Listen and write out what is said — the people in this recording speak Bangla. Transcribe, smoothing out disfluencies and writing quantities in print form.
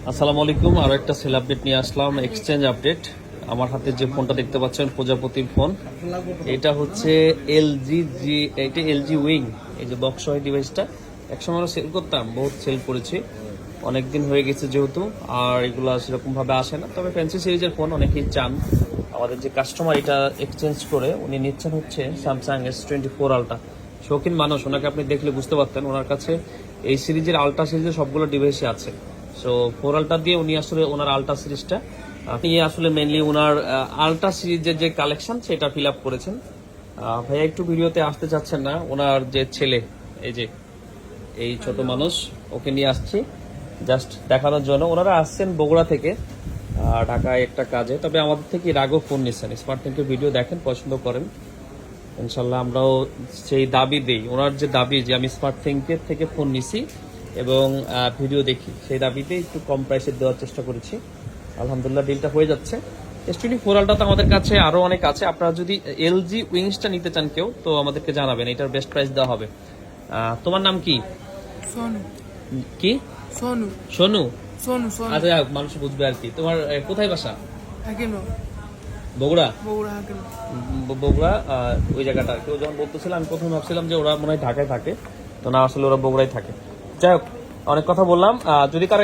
আসসালামু আলাইকুম। আরো একটা সেল আপডেট নিয়ে আসলাম, এক্সচেঞ্জ আপডেট। আমার হাতে যে ফোনটা দেখতে পাচ্ছেন প্রজাপতির ফোন, এটা হচ্ছে এটা এলজি উইং। এই যে বক্স হয় ডিভাইসটা, একসময় আমরা সেল করতাম, বহুত সেল করেছি, অনেকদিন হয়ে গেছে যেহেতু, আর এগুলো সেরকম ভাবে আসে না। তবে ফ্যান্সি সিরিজের ফোন অনেকেই চান। আমাদের যে কাস্টমার এটা এক্সচেঞ্জ করে উনি নিচ্ছেন হচ্ছে স্যামসাং S24 আলট্রা। শৌখিন মানুষ, ওনাকে আপনি দেখলে বুঝতে পারতেন ওনার কাছে এই সিরিজের আলট্রা সিরিজের সবগুলো ডিভাইসই আছে। সো 4 আলট্রা দিয়ে উনি আসলে ওনার আলট্রা সিরিজটা নিয়ে আসলে মেনলি ওনার আলট্রা সিরিজের যে কালেকশন সেটা ফিল আপ করেছেন। ভাইয়া একটু ভিডিওতে আসতে চাচ্ছেন না, ওনার যে ছেলে, এই যে এই ছোট মানুষ, ওকে নিয়ে আসছি জাস্ট দেখানোর জন্য। ওনারা আসছেন বগুড়া থেকে ঢাকায় একটা কাজে, তবে আমাদের থেকে এর আগেও ফোন নিচ্ছেন। স্মার্ট থিংকের ভিডিও দেখেন, পছন্দ করেন, ইনশাল্লাহ আমরাও সেই দাবি দিই। ওনার যে দাবি যে আমি স্মার্ট থিংকের থেকে ফোন নিছি এবং ভিডিও দেখি, সেই দাবিতে একটু কম প্রাইসে দেওয়ার চেষ্টা করেছি। আলহামদুলিল্লাহ ডিলটা হয়ে যাচ্ছে। S24 আলট্রা তো আমাদের কাছে আরো অনেক আছে। আপনারা যদি এলজি উইংসটা নিতে চান কেউ, তো আমাদেরকে জানাবেন, এটার বেস্ট প্রাইস দেওয়া হবে। তোমার নাম কি? সোনু। কি? সোনু। সোনু? সোনু সোনু। আচ্ছা, মানুষ বুঝবে আর কি। তোমার কোথায় বাসা? হাকিম। বগুড়া? বগুড়া হাকিম। বগুড়া ওই জায়গাটা কেউ যখন বলতেছিল, আমি প্রথমে ভাবছিলাম যে ওরা মনে হয় ঢাকায় থাকে, তো না, আসলে ওরা বগুড়ায় থাকে। যাই হোক, অনেক কথা বললাম। যদি কারো